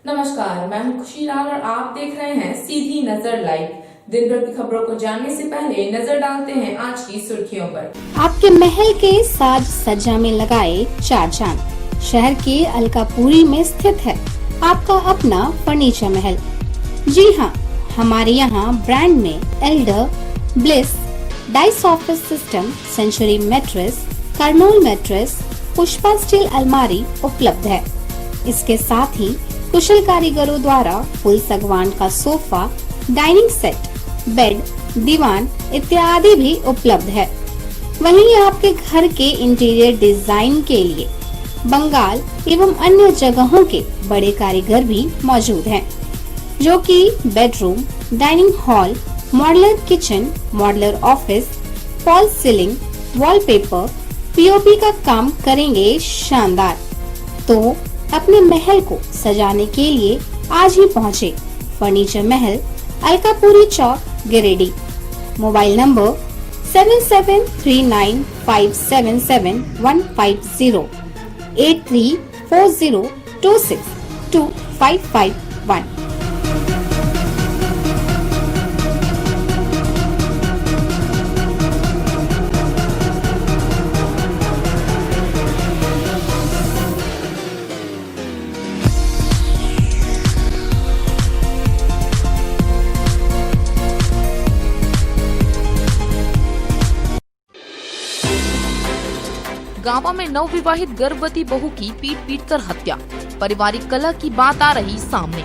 नमस्कार, मैं हूं खुशी लाल और आप देख रहे हैं सीधी नजर लाइव। दिन भर की खबरों को जानने से पहले नजर डालते हैं आज की सुर्खियों पर। आपके महल के साज सज्जा में लगाए चार चांद। शहर के अलकापुरी में स्थित है आपका अपना फर्नीचर महल। जी हाँ, हमारे यहाँ ब्रांड में elder, bliss, dice office system, century mattress, Kurnool mattress, Pushpa steel अलमारी उपलब्ध है। इसके साथ ही कुशल कारीगरों द्वारा फुल सागवान का सोफा, डाइनिंग सेट, बेड, दीवान इत्यादि भी उपलब्ध है। वहीं आपके घर के इंटीरियर डिजाइन के लिए बंगाल एवं अन्य जगहों के बड़े कारीगर भी मौजूद हैं, जो कि bedroom, dining hall, modular kitchen, modular office, fall ceiling, wallpaper, POP का काम करेंगे शानदार। तो अपने महल को सजाने के लिए आज ही पहुँचे furniture Mahal, Alkapuri Chowk, Giridih. Mobile number 7739577150, 8340262551। गांवा में नवविवाहित गर्भवती बहू की पीट कर हत्या, पारिवारिक कलह की बात आ रही सामने।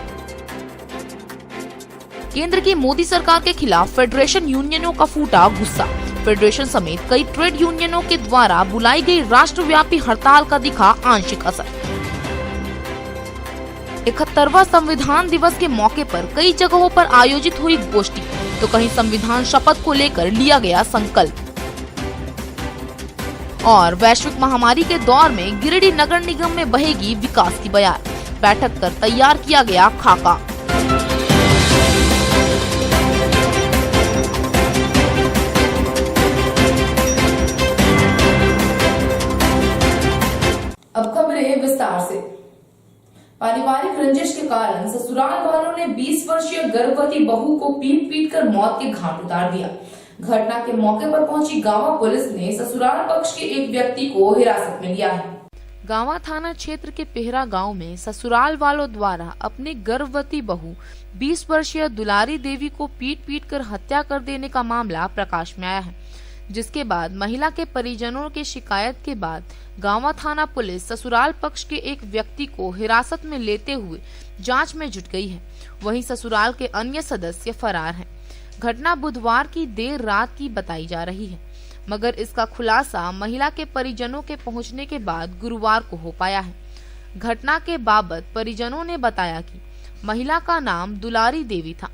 केंद्र की मोदी सरकार के खिलाफ फेडरेशन यूनियनों का फूटा गुस्सा। फेडरेशन समेत कई ट्रेड यूनियनों के द्वारा बुलाई गई राष्ट्रव्यापी हड़ताल का दिखा आंशिक असर। 71वां संविधान दिवस के मौके पर कई जगहों पर आयोजित हुई गोष्ठी, तो कहीं संविधान शपथ को लेकर लिया गया संकल्प। और वैश्विक महामारी के दौर में गिरिडीह नगर निगम में बहेगी विकास की बयार। बैठक कर तैयार किया गया खाका। अब खबरें विस्तार से। पारिवारिक रंजिश के कारण ससुराल वालों ने 20 वर्षीय गर्भवती बहू को पीट कर मौत के घाट उतार दिया। घटना के मौके पर पहुंची गांवा पुलिस ने ससुराल पक्ष के एक व्यक्ति को हिरासत में लिया है। गांवा थाना क्षेत्र के पेहरा गांव में ससुराल वालों द्वारा अपनी गर्भवती बहू 20 वर्षीय दुलारी देवी को पीट कर हत्या कर देने का मामला प्रकाश में आया है, जिसके बाद महिला के परिजनों की शिकायत के बाद गांवा थाना पुलिस ससुराल पक्ष के एक व्यक्ति को हिरासत में लेते हुए जांच में जुट गई है। वहीं ससुराल के अन्य सदस्य फरार हैं। घटना बुधवार की देर रात की बताई जा रही है, मगर इसका खुलासा महिला के परिजनों के पहुंचने के बाद गुरुवार को हो पाया है। घटना के बाबत परिजनों ने बताया कि महिला का नाम दुलारी देवी था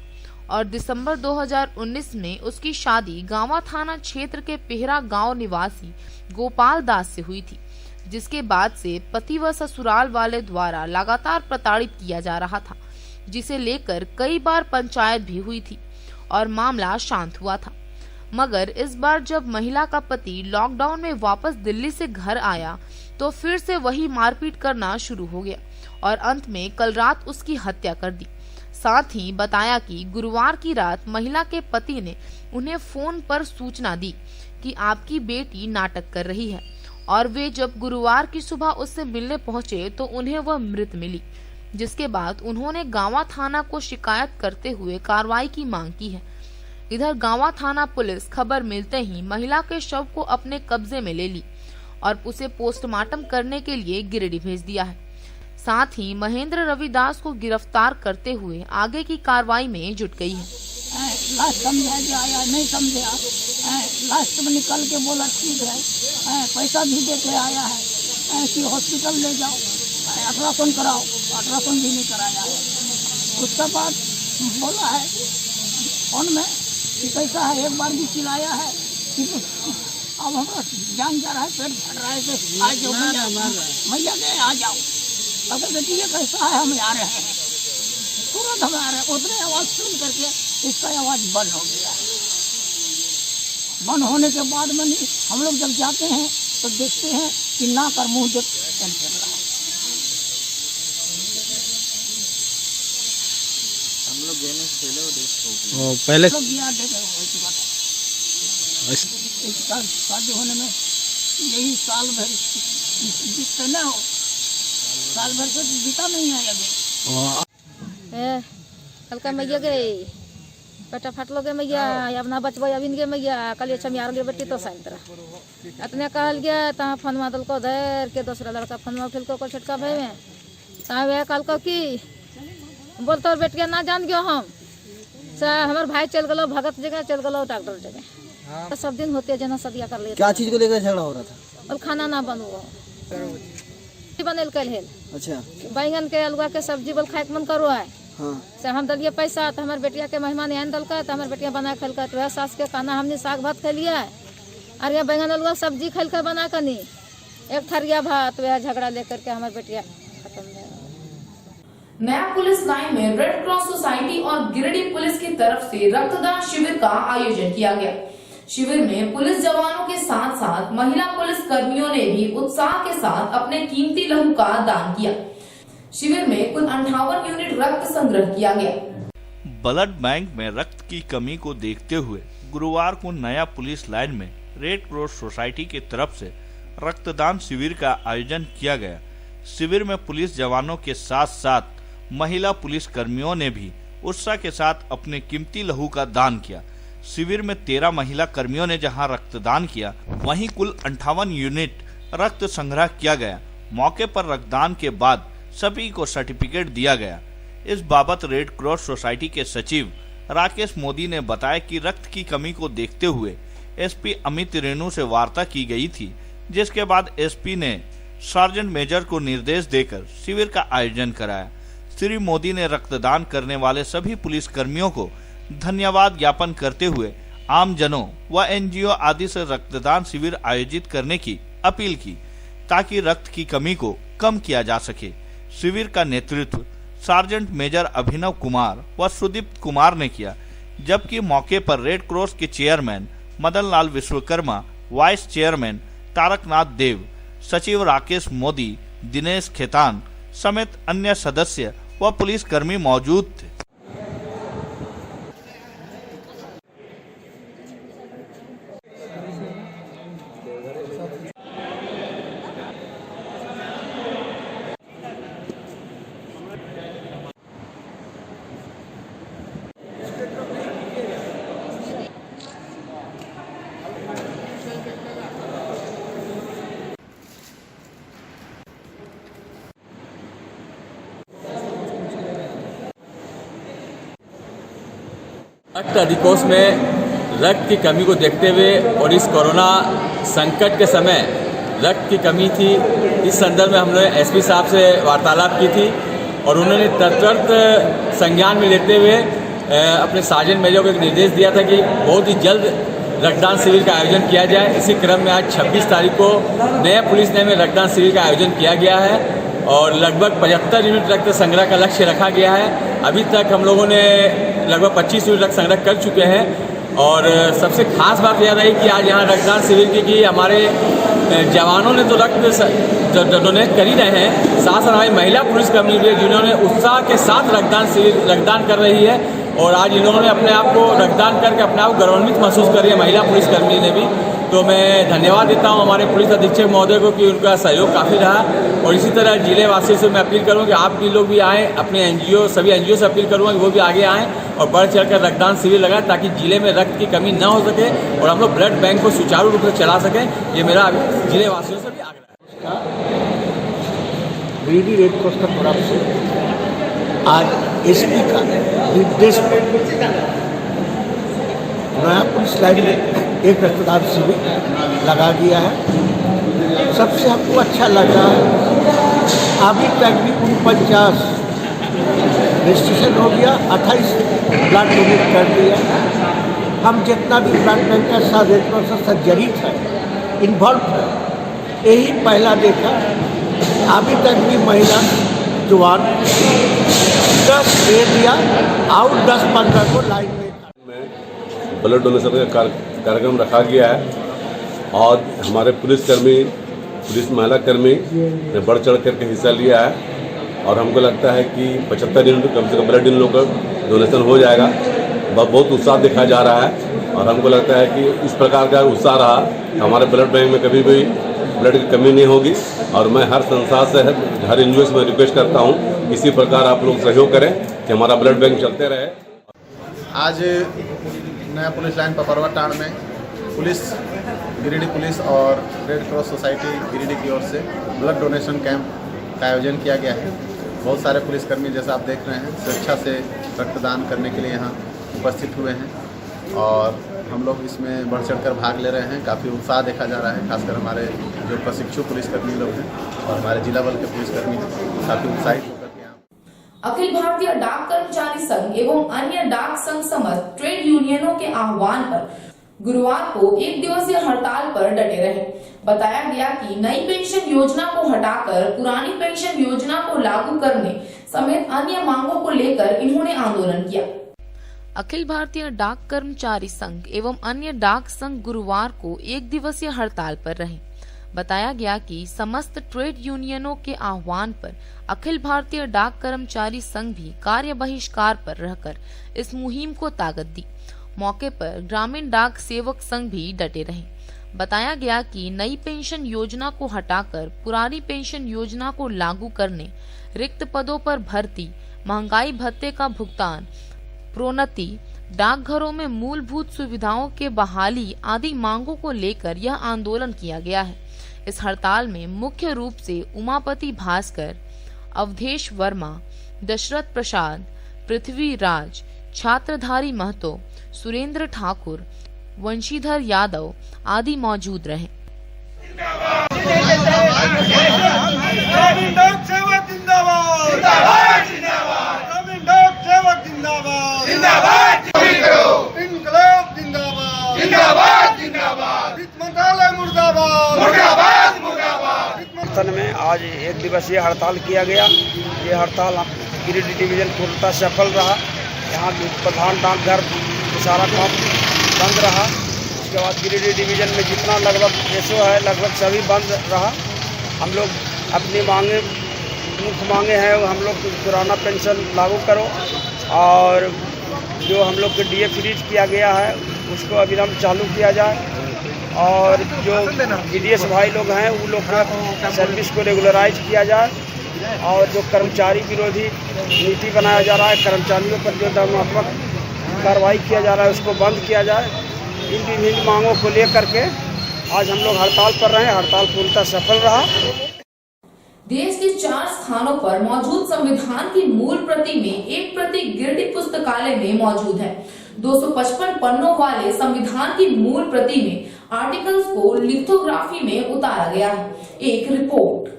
और दिसंबर 2019 में उसकी शादी गांवा थाना क्षेत्र के पेहरा गांव निवासी गोपाल दास से हुई थी, जिसके बाद से पति व ससुराल वाले द्वारा लगातार प्रताड़ित किया जा रहा था, जिसे लेकर कई बार पंचायत भी हुई थी और मामला शांत हुआ था। मगर इस बार जब महिला का पति लॉकडाउन में वापस दिल्ली से घर आया तो फिर से वही मारपीट करना शुरू हो गया और अंत में कल रात उसकी हत्या कर दी। साथ ही बताया कि गुरुवार की रात महिला के पति ने उन्हें फोन पर सूचना दी कि आपकी बेटी नाटक कर रही है, और वे जब गुरुवार की सुबह उससे मिलने पहुंचे तो उन्हें वह मृत मिली, जिसके बाद उन्होंने गांवा थाना को शिकायत करते हुए कार्रवाई की मांग की है। इधर गांवा थाना पुलिस खबर मिलते ही महिला के शव को अपने कब्जे में ले ली और उसे पोस्टमार्टम करने के लिए गिरिडीह भेज दिया है। साथ ही महेंद्र रविदास को गिरफ्तार करते हुए आगे की कार्रवाई में जुट गई है। लास्ट समझा जो आया नहीं समझा, लास्ट में निकल के बोला ठीक है, पैसा भी दे के आया है कि हॉस्पिटल ले जाओ, अल्ट्रासाउंड कराओ, अल्ट्रासाउंड भी नहीं कराया है। उसके बाद बोला है फोन में कि कैसा है, एक बार भी चिल्लाया है कि अब हमारा जान जा रहा है, पेट फट रहा है, आ जाओ मैया गए आ जाओ। अगर बेटी ये कैसा है, हम आ रहे हैं, तुरंत हम आ रहे हैं। उतने आवाज़ सुन करके इसका आवाज़ बंद हो गया। बंद होने के बाद में हम लोग जब जाते हैं तो देखते हैं कि नाक और मुँह देख रहा है। पहले सब यहाँ देखे हो चुका था। एक साल शादी होने में यही साल भर बीतते न हो, साल भर से बीता नहीं है अभी। कल मैया गई बेटा फटलो के मैया अब ना बचबो अभी के मैया कल छमियार गे बेटी तो साइन तरह इतने कहल गया तहाँ फोनमा दल को धर के दूसरा लड़का फोनमा उठल को छटका भाई में तहाँ वह कल को की बोल तो बेटिया ना जान गयो हम हमार भाई चल गलो भगत जगह चल गलो डॉक्टर जगह तो सब दिन होते जना सदिया कर लिए। क्या चीज को लेकर झगड़ा हो रहा था? और खाना ना बनो बनल कल हेल। अच्छा बैंगन के अलुआ के सब्जी बोल खाए मन करो है। हाँ। से हम दलिए पैसा तो हमारे बेटिया के मेहमान आन दल तो हमारे बेटिया बना खेल कर तो सास के खाना हमने साग भात खा लिया है और यह बैंगन अलुआ सब्जी खेल कर बना कर नहीं एक थरिया भात वह झगड़ा लेकर के हमारे बेटिया खत्म। नया पुलिस लाइन में रेड क्रॉस सोसाइटी और गिरिडीह पुलिस की तरफ से रक्तदान शिविर का आयोजन किया गया। शिविर में पुलिस जवानों के साथ साथ महिला पुलिस कर्मियों ने भी उत्साह के साथ अपने कीमती लहू का दान किया। शिविर में कुल 58 यूनिट रक्त संग्रह किया गया। ब्लड बैंक में रक्त की कमी को देखते हुए गुरुवार को नया पुलिस लाइन में रेड क्रॉस सोसाइटी की तरफ से रक्तदान शिविर का आयोजन किया गया। शिविर में पुलिस जवानों के साथ साथ महिला पुलिस कर्मियों ने भी उत्साह के साथ अपने कीमती लहू का दान किया। शिविर में 13 महिला कर्मियों ने जहां रक्तदान किया वहीं कुल 58 यूनिट रक्त संग्रह किया गया। मौके पर रक्तदान के बाद सभी को सर्टिफिकेट दिया गया। इस बाबत रेड क्रॉस सोसाइटी के सचिव राकेश मोदी ने बताया कि रक्त की कमी को देखते हुए एसपी अमित रेणु से वार्ता की गई थी, जिसके बाद एसपी ने सार्जेंट मेजर को निर्देश देकर शिविर का आयोजन कराया। श्री मोदी ने रक्तदान करने वाले सभी पुलिस कर्मियों को धन्यवाद ज्ञापन करते हुए आमजनों व एनजीओ आदि से रक्तदान शिविर आयोजित करने की अपील की ताकि रक्त की कमी को कम किया जा सके। शिविर का नेतृत्व सार्जेंट मेजर अभिनव कुमार व सुदीप्त कुमार ने किया, जबकि मौके पर रेड क्रॉस के chairman Madan Lal Vishwakarma, vice chairman Taraknath देव, सचिव राकेश मोदी, दिनेश खेतान समेत अन्य सदस्य व पुलिस कर्मी मौजूद थे। रक्त अधिकोष में रक्त की कमी को देखते हुए और इस कोरोना संकट के समय रक्त की कमी थी, इस संदर्भ में हमने एसपी साहब से वार्तालाप की थी और उन्होंने तुरंत संज्ञान में लेते हुए अपने सार्जेंट मेजर को एक निर्देश दिया था कि बहुत ही जल्द रक्तदान शिविर का आयोजन किया जाए। इसी क्रम में आज 26 तारीख को नया पुलिस लाइन में रक्तदान शिविर का आयोजन किया गया है और लगभग 75 यूनिट रक्त संग्रह का लक्ष्य रखा गया है। अभी तक हम लोगों ने लगभग 25 यूनिट रक्त संग्रह कर चुके हैं और सबसे खास बात यह रही कि आज यहाँ रक्तदान शिविर की कि हमारे जवानों ने तो रक्त डोनेट कर ही रहे हैं, साथ साथ हमारी महिला पुलिस कर्मी भी जिन्होंने उत्साह के साथ रक्तदान कर रही है और आज इन लोगों ने अपने आप को रक्तदान करके अपने आप को गौरवान्वित महसूस कर रही है महिला पुलिसकर्मी ने भी। तो मैं धन्यवाद देता हूं हमारे पुलिस अधीक्षक महोदय को कि उनका सहयोग काफ़ी रहा और इसी तरह जिले वासियों से मैं अपील करूं कि आप भी लोग भी आएँ, अपने एनजीओ सभी एनजीओ से अपील करूँगा कि वो भी आगे आएँ और बढ़ चढ़कर रक्तदान शिविर लगाएं ताकि जिले में रक्त की कमी न हो सके और हम लोग ब्लड बैंक को सुचारू रूप से चला सकें। ये मेरा जिले वासियों से भी आग्रह है। गिरिडीह रेड क्रॉस का तरफ से आज एसपी का निर्देश पर नया पुलिस लाइन में एक रक्तदान शिविर लगा दिया है। सबसे हमको अच्छा लगा, अभी तक भी 49 रजिस्ट्रेशन हो गया, 28 ब्लड डोनेट कर दिया। हम जितना भी ब्लड बैंक का साथ रेड क्रॉस से जड़ित है, इन्वॉल्व है, यही पहला देखा। अभी तक भी महिला जवान 10 दे दिया और 10-15 को लाइन में ब्लड डोनेशन का कार्यक्रम रखा गया है और हमारे पुलिस महिला कर्मी ने बढ़ चढ़ करके हिस्सा लिया है और हमको लगता है कि 75 यूनिट कम से कम ब्लड इन लोगों का डोनेशन हो जाएगा बहुत उत्साह दिखाया जा रहा है और हमको लगता है कि इस प्रकार का उत्साह रहा तो हमारे ब्लड बैंक में कभी भी ब्लड की कमी नहीं होगी। और मैं हर संस्था से हर एनजीओ से मैं रिक्वेस्ट करता हूँ इसी प्रकार आप लोग सहयोग करें कि हमारा ब्लड बैंक चलते रहे। आज नया पुलिस लाइन पपरवा टाड़ में पुलिस गिरिडीह पुलिस और रेड क्रॉस सोसाइटी गिरिडीह की ओर से ब्लड डोनेशन कैंप का आयोजन किया गया है। बहुत सारे पुलिसकर्मी जैसा आप देख रहे हैं स्वेच्छा से रक्तदान करने के लिए यहाँ उपस्थित हुए हैं और हम लोग इसमें बढ़ चढ़ कर भाग ले रहे हैं। काफ़ी उत्साह देखा जा रहा है, खासकर हमारे जो प्रशिक्षु पुलिसकर्मी लोग हैं और हमारे जिला बल के पुलिसकर्मी हैं, काफ़ी उत्साहित होकर के यहाँ। अखिल भारतीय डाक कर्मचारी संघ एवं अन्य डाक संघ समस्त ट्रेड यूनियनों के आह्वान पर गुरुवार को 1 दिवसीय हड़ताल पर डटे रहे। बताया गया कि नई पेंशन योजना को हटाकर पुरानी पेंशन योजना को लागू करने समेत अन्य मांगों को लेकर इन्होंने आंदोलन किया। अखिल भारतीय डाक कर्मचारी संघ एवं अन्य डाक संघ गुरुवार को 1 दिवसीय हड़ताल पर रहे। बताया गया कि समस्त ट्रेड यूनियनों के आह्वान पर अखिल भारतीय डाक कर्मचारी संघ भी कार्य बहिष्कार पर रहकर इस मुहिम को ताकत दी। मौके पर ग्रामीण डाक सेवक संघ भी डटे रहे। बताया गया कि नई पेंशन योजना को हटाकर पुरानी पेंशन योजना को लागू करने, रिक्त पदों पर भर्ती, महंगाई भत्ते का भुगतान, प्रोन्नति, डाकघरों में मूलभूत सुविधाओं के बहाली आदि मांगों को लेकर यह आंदोलन किया गया है। इस हड़ताल में मुख्य रूप से उमापति भास्कर, अवधेश वर्मा, दशरथ प्रसाद, पृथ्वी राज, छात्रधारी महतो, सुरेंद्र ठाकुर, वंशीधर यादव आदि मौजूद रहे। में आज 1 दिवसीय हड़ताल किया गया। ये हड़ताल गिरिडीह डिवीजन पूर्णतः सफल रहा। यहाँ प्रधान डाकघर सारा काम बंद रहा। उसके बाद गिरिडीह डिवीजन में जितना लगभग एसओ है लगभग सभी बंद रहा। हम लोग अपनी मांगे मुख्य मांगे हैं हम लोग पुराना पेंशन लागू करो और जो हम लोग को डीए फ्रीज किया गया है उसको अविलंब चालू किया जाए और जो जीडीएस भाई लोग हैं वो लोग का सर्विस को रेगुलराइज किया जाए और जो कर्मचारी विरोधी नीति बनाया जा रहा है, कर्मचारियों पर जो दंडात्मक कार्रवाई किया जा रहा है उसको बंद किया जाए। इन विभिन्न मांगों को लेकर के आज हम लोग हड़ताल पर रहे। हड़ताल पूर्णतः सफल रहा। देश के 4 स्थानों पर मौजूद संविधान की मूल प्रति में एक प्रति गिरिडीह पुस्तकालय में मौजूद है। 255 पन्नों वाले संविधान की मूल प्रति में आर्टिकल्स को लिथोग्राफी में उतारा गया है। एक रिपोर्ट।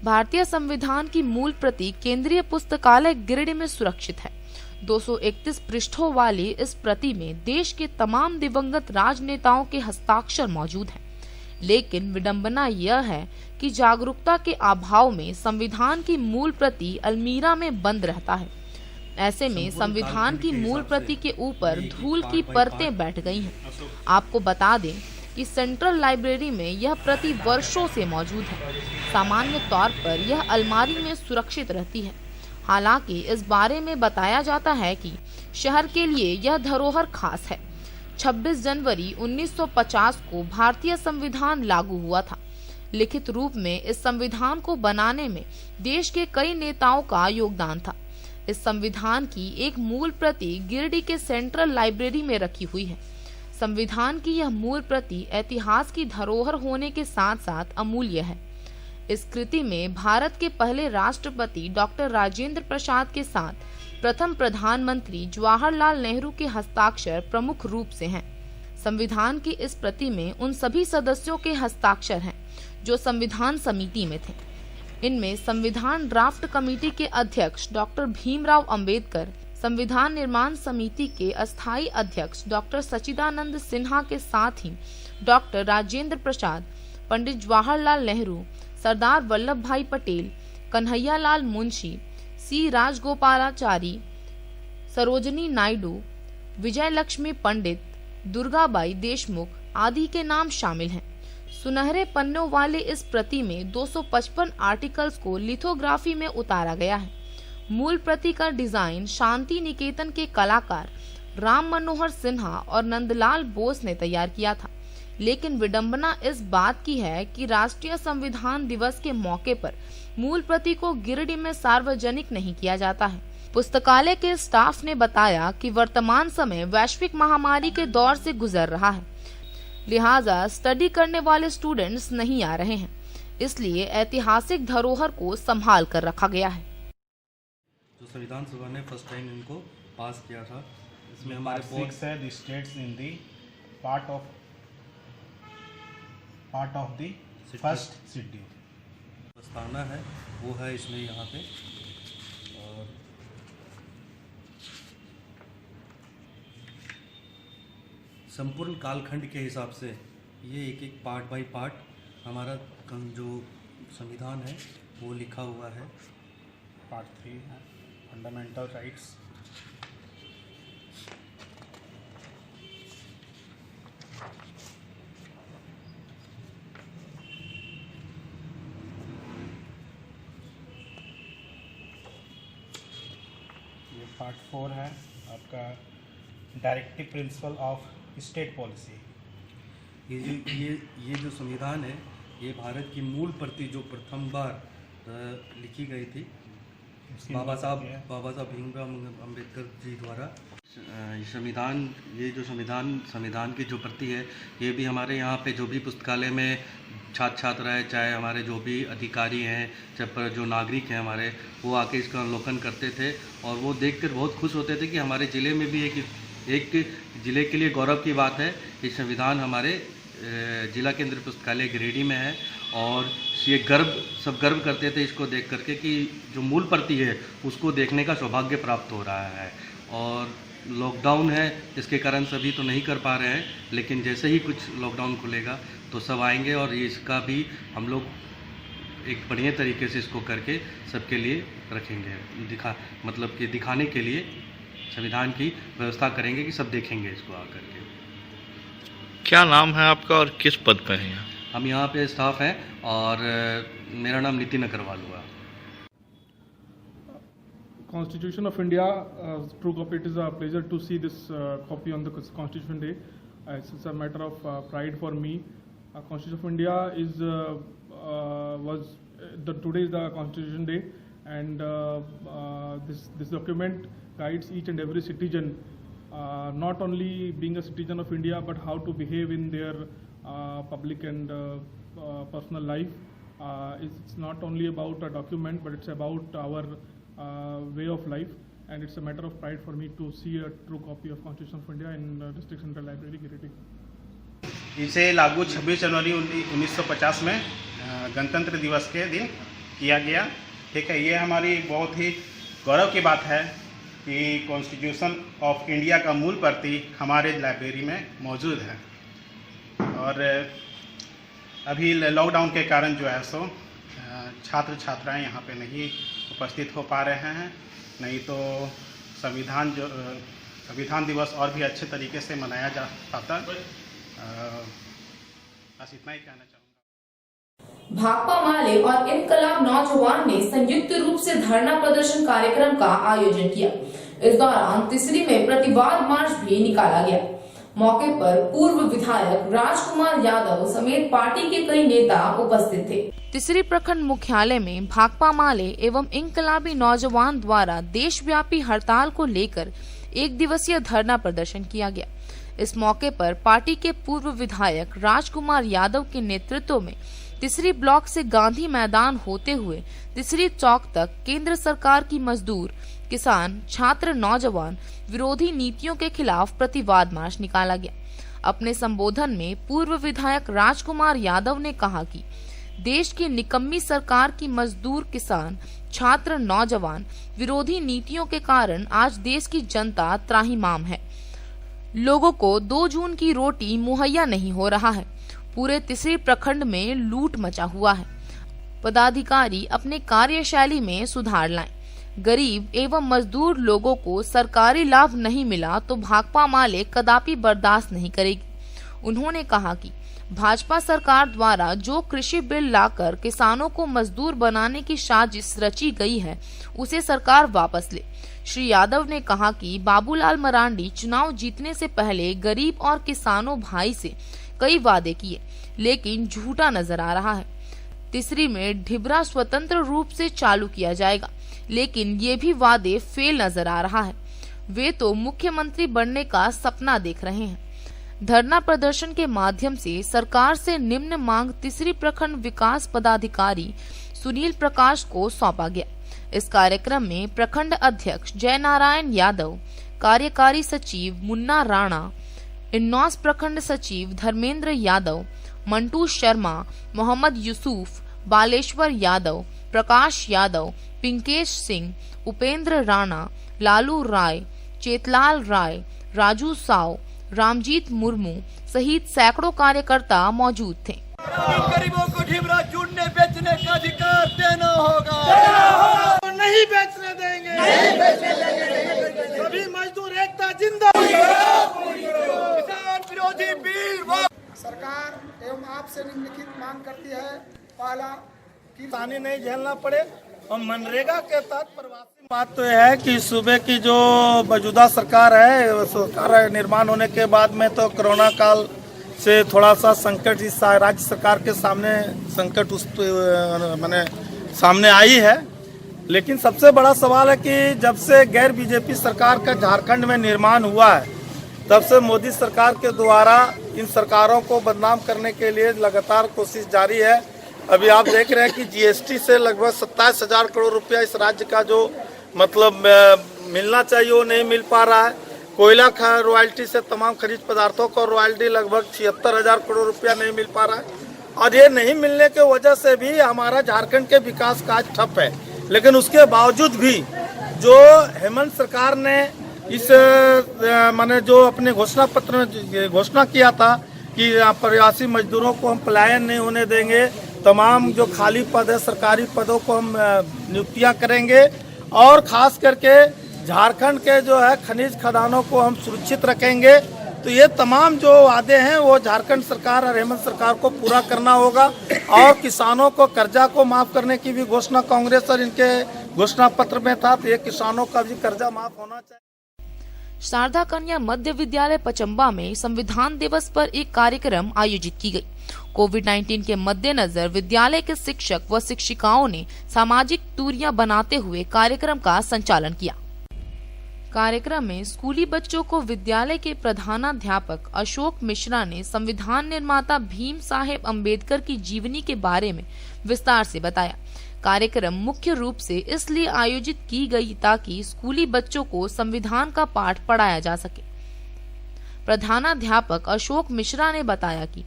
भारतीय संविधान की मूल प्रति केंद्रीय पुस्तकालय गिरिडीह में सुरक्षित है। 231 पृष्ठों वाली इस प्रति में देश के तमाम दिवंगत राजनेताओं के हस्ताक्षर मौजूद हैं। लेकिन विडंबना यह है कि जागरूकता के अभाव में संविधान की मूल प्रति अलमीरा में बंद रहता है। ऐसे में संविधान की मूल प्रति के ऊपर धूल की परतें बैठ गई हैं। आपको बता दें कि सेंट्रल लाइब्रेरी में यह प्रति वर्षों से मौजूद है। सामान्य तौर पर यह अलमारी में सुरक्षित रहती है। हालांकि इस बारे में बताया जाता है कि शहर के लिए यह धरोहर खास है। 26 जनवरी 1950 को भारतीय संविधान लागू हुआ था। लिखित रूप में इस संविधान को बनाने में देश के कई नेताओं का योगदान था। इस संविधान की एक मूल प्रति गिरिडीह के सेंट्रल लाइब्रेरी में रखी हुई है। संविधान की यह मूल प्रति इतिहास की धरोहर होने के साथ साथ अमूल्य है। इस कृति में भारत के पहले राष्ट्रपति डॉक्टर राजेंद्र प्रसाद के साथ प्रथम प्रधानमंत्री जवाहरलाल नेहरू के हस्ताक्षर प्रमुख रूप से हैं। संविधान की इस प्रति में उन सभी सदस्यों के हस्ताक्षर हैं जो संविधान समिति में थे। इनमें संविधान ड्राफ्ट कमेटी के अध्यक्ष डॉक्टर भीमराव अंबेडकर, संविधान निर्माण समिति के अस्थायी अध्यक्ष डॉक्टर सच्चिदानंद सिन्हा के साथ ही डॉक्टर राजेंद्र प्रसाद, पंडित जवाहरलाल नेहरू, सरदार वल्लभ भाई पटेल, कन्हैयालाल मुंशी, सी राजगोपालाचारी, सरोजनी नायडू, विजय लक्ष्मी पंडित, दुर्गाबाई देशमुख आदि के नाम शामिल हैं। सुनहरे पन्नों वाले इस प्रति में 255 आर्टिकल्स को लिथोग्राफी में उतारा गया है। मूल प्रति का डिजाइन शांति निकेतन के कलाकार राम मनोहर सिन्हा और नंदलाल बोस ने तैयार किया था। लेकिन विडंबना इस बात की है कि राष्ट्रीय संविधान दिवस के मौके पर मूल प्रति को गिरिडीह में सार्वजनिक नहीं किया जाता है। पुस्तकालय के स्टाफ ने बताया कि वर्तमान समय वैश्विक महामारी के दौर से गुजर रहा है, लिहाजा स्टडी करने वाले स्टूडेंट्स नहीं आ रहे हैं, इसलिए ऐतिहासिक धरोहर को संभाल कर रखा गया है। जो संविधान सभा ने फर्स्ट टाइम इनको पास किया था, इसमें हमारे बहुत से states in the part of the first city प्रस्तावना है वो है इसमें यहाँ पे, और संपूर्ण कालखंड के हिसाब से ये एक एक पार्ट बाय पार्ट हमारा जो संविधान है वो लिखा हुआ है। पार्ट 3 है फंडामेंटल राइट्स। ये पार्ट 4 है आपका directive principle of state policy. ये जो संविधान है ये भारत की मूल प्रति जो प्रथम बार लिखी गई थी बाबा साहब भीमराव अम्बेडकर जी द्वारा। ये जो संविधान की जो प्रति है ये भी हमारे यहाँ पे जो भी पुस्तकालय में छात्र छात्रा है, चाहे हमारे जो भी अधिकारी हैं, चाहे जो नागरिक हैं हमारे, वो आके इसका अवलोकन करते थे और वो देखकर बहुत खुश होते थे कि हमारे ज़िले में भी एक ज़िले के लिए गौरव की बात है। ये संविधान हमारे जिला केंद्रीय पुस्तकालय गिरिडीह में है और ये सब गर्व करते थे इसको देख करके कि जो मूल प्रति है उसको देखने का सौभाग्य प्राप्त हो रहा है। और लॉकडाउन है इसके कारण सभी तो नहीं कर पा रहे हैं, लेकिन जैसे ही कुछ लॉकडाउन खुलेगा तो सब आएंगे और इसका भी हम लोग एक बढ़िया तरीके से इसको करके सबके लिए रखेंगे, मतलब कि दिखाने के लिए संविधान की व्यवस्था करेंगे कि सब देखेंगे इसको आकर के। क्या नाम है आपका और किस पद पे हैं यहाँ? हम यहाँ पे स्टाफ हैं और मेरा नाम नितिन अग्रवाल हुआ। Constitution of India, true copy. It is a pleasure to see this copy on the Constitution Day. It's a matter of pride for me. Constitution of India today is the Constitution Day, and this document guides each and every citizen, not only being a citizen of India, but how to behave in their public and personal life. It's not only about a document, but it's about our way of life, and it's a matter of pride for me to see a true copy of Constitution of India in District Central Library, Giridih. इसे लागू 26 जनवरी 1950 में गणतंत्र दिवस के दिन किया गया। ठीक है, ये हमारी बहुत ही गौरव की बात है कि कॉन्स्टिट्यूशन ऑफ इंडिया का मूल प्रति हमारे लाइब्रेरी में मौजूद है। और अभी लॉकडाउन के कारण जो है सो छात्र छात्राएं यहाँ पे नहीं उपस्थित हो पा रहे हैं, नहीं तो संविधान दिवस और भी अच्छे तरीके से मनाया जा पाता। बस इतना ही कहना चाहूँगा। भाकपा माले और इनकलाब नौजवान ने संयुक्त रूप से धरना प्रदर्शन कार्यक्रम का आयोजन किया। इस दौरान तिसरी में प्रतिवाद मार्च भी निकाला गया। मौके पर पूर्व विधायक राजकुमार यादव समेत पार्टी के कई नेता उपस्थित थे। तिसरी प्रखंड मुख्यालय में भाकपा माले एवं इनकलाबी नौजवान द्वारा देशव्यापी हड़ताल को लेकर एक दिवसीय धरना प्रदर्शन किया गया। इस मौके पर पार्टी के पूर्व विधायक राजकुमार यादव के नेतृत्व में तिसरी ब्लॉक से गांधी मैदान होते हुए तिसरी चौक तक केंद्र सरकार की मजदूर, किसान, छात्र, नौजवान विरोधी नीतियों के खिलाफ प्रतिवाद मार्च निकाला गया। अपने संबोधन में पूर्व विधायक राजकुमार यादव ने कहा कि देश की निकम्मी सरकार की मजदूर, किसान, छात्र, नौजवान विरोधी नीतियों के कारण आज देश की जनता त्राहिमाम है। लोगों को 2 जून की रोटी मुहैया नहीं हो रहा है। पूरे तिसरी प्रखंड में लूट मचा हुआ है। पदाधिकारी अपने कार्यशैली में सुधार लाएं। गरीब एवं मजदूर लोगों को सरकारी लाभ नहीं मिला तो भाकपा माले कदापि बर्दाश्त नहीं करेगी। उन्होंने कहा कि भाजपा सरकार द्वारा जो कृषि बिल लाकर किसानों को मजदूर बनाने की साजिश रची गई है उसे सरकार वापस ले। श्री यादव ने कहा कि बाबूलाल मरांडी चुनाव जीतने से पहले गरीब और किसानों भाई से कई वादे किए, लेकिन झूठा नजर आ रहा है। तीसरी में ढिबरा स्वतंत्र रूप से चालू किया जाएगा, लेकिन ये भी वादे फेल नजर आ रहा है। वे तो मुख्यमंत्री बनने का सपना देख रहे हैं। धरना प्रदर्शन के माध्यम से सरकार से निम्न मांग तीसरी प्रखंड विकास पदाधिकारी सुनील प्रकाश को सौंपा गया। इस कार्यक्रम में प्रखंड अध्यक्ष जय नारायण यादव, कार्यकारी सचिव मुन्ना राणा, इन्नौस प्रखंड सचिव धर्मेंद्र यादव, मंटू शर्मा, मोहम्मद यूसुफ, बालेश्वर यादव, प्रकाश यादव, पिंकेश सिंह, उपेंद्र राणा, लालू राय, चेतलाल राय, राजू साव, रामजीत मुर्मू सहित सैकड़ों कार्यकर्ता मौजूद थे। गरीबों को ढिबरा चूनने बेचने का अधिकार देना होगा, नहीं बेचने देंगे, सभी मजदूर एकता जिंदाबाद, किसान विरोधी बिल। सरकार एवं आपसे निम्नलिखित मांग करती है, पहला कि पानी नहीं झेलना पड़े और मनरेगा के तहत प्रवासी। बात तो यह है कि सूबे की जो मौजूदा सरकार है, सरकार निर्माण होने के बाद में तो कोरोना काल से थोड़ा सा संकट इस राज्य सरकार के सामने संकट माने सामने आई है। लेकिन सबसे बड़ा सवाल है कि जब से गैर बीजेपी सरकार का झारखंड में निर्माण हुआ है, तब से मोदी सरकार के द्वारा इन सरकारों को बदनाम करने के लिए लगातार कोशिश जारी है। अभी आप देख रहे हैं कि जीएसटी से लगभग 27,000 करोड़ रुपया इस राज्य का जो मतलब मिलना चाहिए वो नहीं मिल पा रहा है। कोयला रॉयल्टी से तमाम खनिज पदार्थों को रॉयल्टी लगभग 76,000 करोड़ रुपया नहीं मिल पा रहा है। और ये नहीं मिलने के वजह से भी हमारा झारखंड के विकास काज ठप है। लेकिन उसके बावजूद भी जो हेमंत सरकार ने इस माने जो अपने घोषणा पत्र में घोषणा किया था कि प्रवासी मजदूरों को हम पलायन नहीं होने देंगे, तमाम जो खाली पद है सरकारी पदों को हम नियुक्तियां करेंगे और खास करके झारखंड के जो है खनिज खदानों को हम सुरक्षित रखेंगे। तो ये तमाम जो वादे हैं वो झारखंड सरकार और हेमंत सरकार को पूरा करना होगा। और किसानों को कर्जा को माफ करने की भी घोषणा कांग्रेस और इनके घोषणा पत्र में था, तो ये किसानों का भी कर्जा माफ होना चाहिए। शारदा कन्या मध्य विद्यालय पचम्बा में संविधान दिवस पर एक कार्यक्रम आयोजित की गई। कोविड-19 के मद्देनजर विद्यालय के शिक्षक व शिक्षिकाओं ने सामाजिक दूरियां बनाते हुए कार्यक्रम का संचालन किया। कार्यक्रम में स्कूली बच्चों को विद्यालय के प्रधानाध्यापक अशोक मिश्रा ने संविधान निर्माता भीम साहेब अम्बेडकर की जीवनी के बारे में विस्तार से बताया। कार्यक्रम मुख्य रूप से इसलिए आयोजित की गई ताकि स्कूली बच्चों को संविधान का पाठ पढ़ाया जा सके। प्रधानाध्यापक अशोक मिश्रा ने बताया कि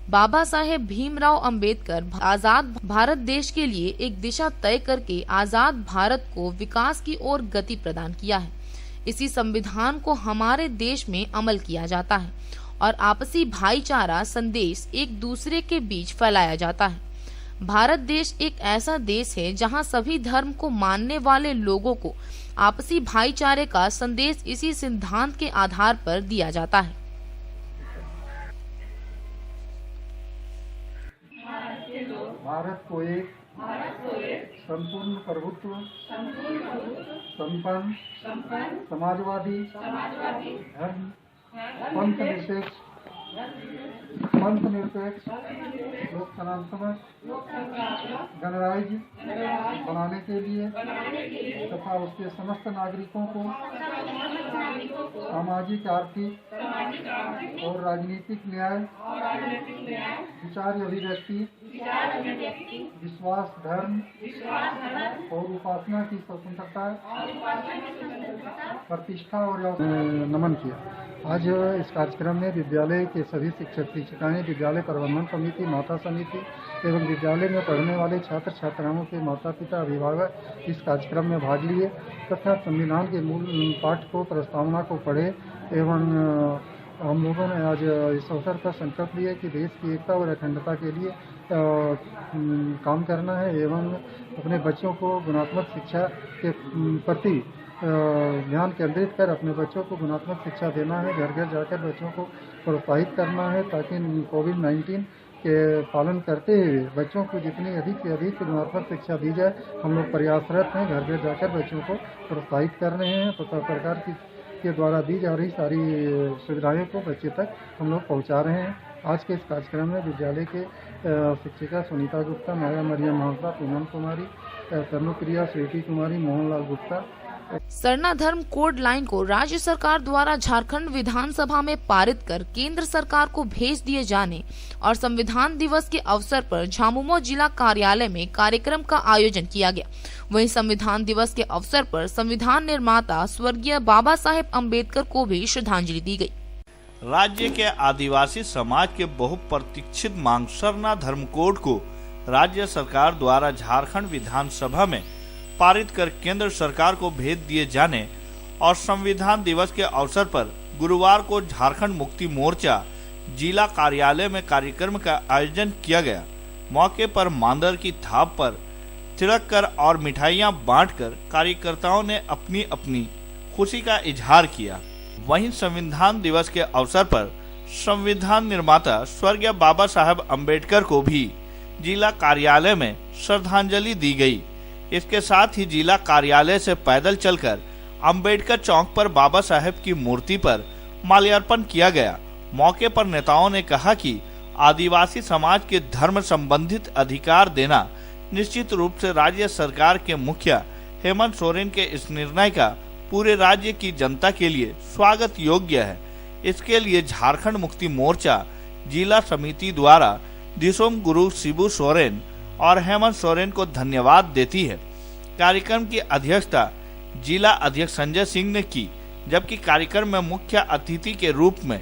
बाबा साहेब भीमराव अंबेडकर आजाद भारत देश के लिए एक दिशा तय करके आजाद भारत को विकास की ओर गति प्रदान किया है। इसी संविधान को हमारे देश में अमल किया जाता है और आपसी भाईचारा संदेश एक दूसरे के बीच फैलाया जाता है। भारत देश एक ऐसा देश है जहां सभी धर्म को मानने वाले लोगों को आपसी भाईचारे का संदेश इसी सिद्धांत के आधार पर दिया जाता है। भारत को एक संपूर्ण प्रभुत्व, संपन्न, समाजवादी, धर्म, पंथ निरपेक्ष, लोक सनातन गणराज्य बनाने के लिए तथा उसके समस्त नागरिकों को सामाजिक, आर्थिक और राजनीतिक न्याय, विचार अभिव्यक्ति, विश्वास, धर्म और उपासना की स्वतंत्रता, प्रतिष्ठा और नमन किया। आज इस कार्यक्रम में विद्यालय के सभी शिक्षक शिक्षिकाएं, विद्यालय प्रबंधन समिति, माता समिति एवं विद्यालय में पढ़ने वाले छात्र छात्राओं के माता पिता, अभिभावक इस कार्यक्रम में भाग लिए तथा संविधान के मूल पाठ को, प्रस्तावना को पढ़े एवं हम लोगों ने आज इस अवसर पर संकल्प लिया कि देश की एकता और अखंडता के लिए काम करना है एवं अपने बच्चों को गुणात्मक शिक्षा के प्रति ध्यान केंद्रित कर अपने बच्चों को गुणात्मक शिक्षा देना है, घर घर जाकर बच्चों को प्रोत्साहित करना है ताकि कोविड-19 के पालन करते हुए बच्चों को जितनी अधिक से अधिक गुणात्मक शिक्षा दी जाए। हम लोग प्रयासरत हैं, घर घर जाकर बच्चों को प्रोत्साहित कर रहे हैं तथा सरकार के द्वारा दी जा रही सारी सुविधाएं को बच्चे तक हम लोग पहुंचा रहे हैं। आज के इस कार्यक्रम में विद्यालय के शिक्षिका सुनीता गुप्ता, माया मरियम हांसदा, पूनम कुमारी, तनुप्रिया, स्वीटी कुमारी, मोहनलाल गुप्ता। सरना धर्म कोड लाइन को राज्य सरकार द्वारा झारखंड विधानसभा में पारित कर केंद्र सरकार को भेज दिए जाने और संविधान दिवस के अवसर पर झामुमो जिला कार्यालय में कार्यक्रम का आयोजन किया गया। वहीं संविधान दिवस के अवसर पर संविधान निर्माता स्वर्गीय बाबा साहेब अम्बेडकर को भी श्रद्धांजलि दी गई। राज्य के आदिवासी समाज के बहुप्रतीक्षित मांग सरना धर्म कोड को राज्य सरकार द्वारा झारखंड विधानसभा में पारित कर केंद्र सरकार को भेज दिए जाने और संविधान दिवस के अवसर पर गुरुवार को झारखंड मुक्ति मोर्चा जिला कार्यालय में कार्यक्रम का आयोजन किया गया। मौके पर मांदर की थाप पर तिलक कर और मिठाइयां बांटकर कार्यकर्ताओं ने अपनी अपनी खुशी का इजहार किया। वहीं संविधान दिवस के अवसर पर संविधान निर्माता स्वर्गीय बाबा साहेब अम्बेडकर को भी जिला कार्यालय में श्रद्धांजलि दी गई। इसके साथ ही जिला कार्यालय से पैदल चलकर अंबेडकर चौक पर बाबा साहेब की मूर्ति पर माल्यार्पण किया गया। मौके पर नेताओं ने कहा कि आदिवासी समाज के धर्म संबंधित अधिकार देना निश्चित रूप से राज्य सरकार के मुखिया हेमंत सोरेन के इस निर्णय का पूरे राज्य की जनता के लिए स्वागत योग्य है। इसके लिए झारखंड मुक्ति मोर्चा जिला समिति द्वारा दिसोम गुरु शिबू सोरेन और हेमंत सोरेन को धन्यवाद देती है। कार्यक्रम की अध्यक्षता जिला अध्यक्ष संजय सिंह ने की, जबकि कार्यक्रम में मुख्य अतिथि के रूप में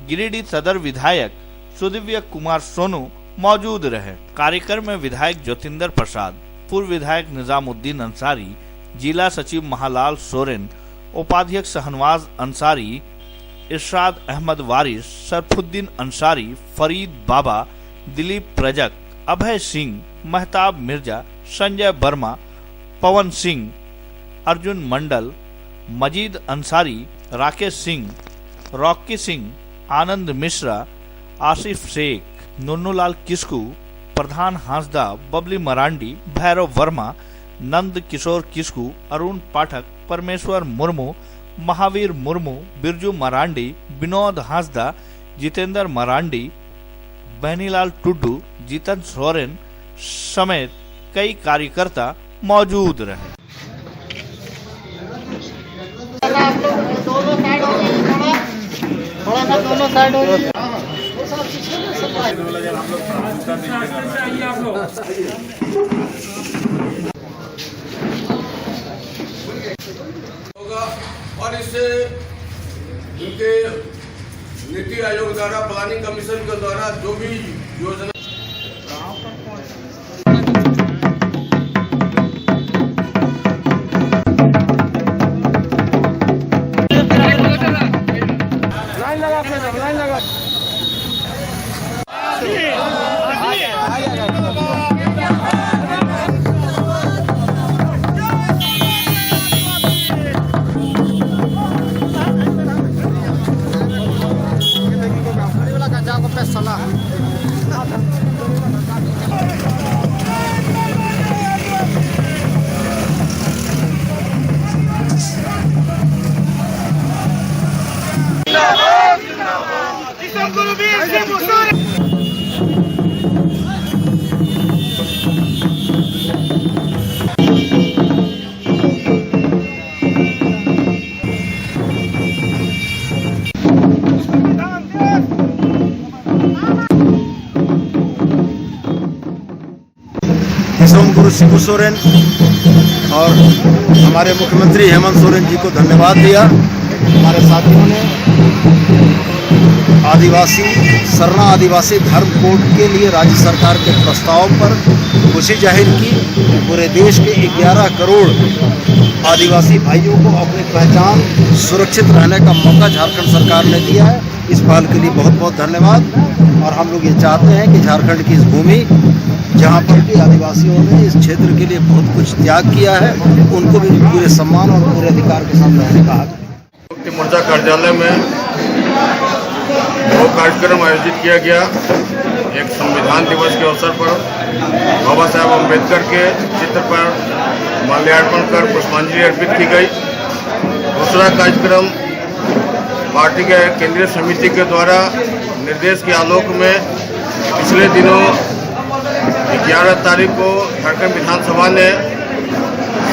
गिरिडीह सदर विधायक सुदिव्य कुमार सोनू मौजूद रहे। कार्यक्रम में विधायक ज्योतिंदर प्रसाद, पूर्व विधायक निजामुद्दीन अंसारी, जिला सचिव महालाल सोरेन, उपाध्यक्ष शहनवाज अंसारी, इरशाद अहमद वारिस, सरफुद्दीन अंसारी, फरीद बाबा, दिलीप प्रजक, अभय सिंह, महताब मिर्जा, संजय वर्मा, पवन सिंह, अर्जुन मंडल, मजीद अंसारी, राकेश सिंह, रॉकी सिंह, आनंद मिश्रा, आसिफ शेख, नुन्नूलाल किस्कू, प्रधान हांसदा, बबली मरांडी, भैरव वर्मा, नंद किशोर किस्कू, अरुण पाठक, परमेश्वर मुर्मू, महावीर मुर्मू, बिरजू मरांडी, विनोद हांसदा, जितेंद्र मरांडी, बहनीलाल टुड्डू, जीतन सोरेन समेत कई कार्यकर्ता मौजूद रहे। दोनों साइड हो गए। और इससे उनके नीति आयोग द्वारा प्लानिंग कमीशन के द्वारा जो भी योजना लाइन लगा दिसोम गुरु शिबू सोरेन और हमारे मुख्यमंत्री हेमंत सोरेन जी को धन्यवाद दिया। हमारे साथियों ने सरना आदिवासी धर्म कोड के लिए राज्य सरकार के प्रस्ताव पर खुशी जाहिर की। पूरे देश के 11 करोड़ आदिवासी भाइयों को अपनी पहचान सुरक्षित रहने का मौका झारखंड सरकार ने दिया है। इस पहल के लिए बहुत बहुत धन्यवाद। और हम लोग ये चाहते हैं कि झारखंड की इस भूमि जहाँ पर भी आदिवासियों ने इस क्षेत्र के लिए बहुत कुछ त्याग किया है, उनको भी पूरे सम्मान और पूरे अधिकार के साथ रहने का हक। मुक्ति मोर्चा कार्यालय में दो कार्यक्रम आयोजित किया गया। एक संविधान दिवस के अवसर पर बाबा साहब अम्बेडकर के चित्र पर माल्यार्पण कर पुष्पांजलि अर्पित की गई। दूसरा कार्यक्रम पार्टी के केंद्रीय समिति के द्वारा निर्देश के आलोक में पिछले दिनों 11 तारीख को झारखंड विधानसभा ने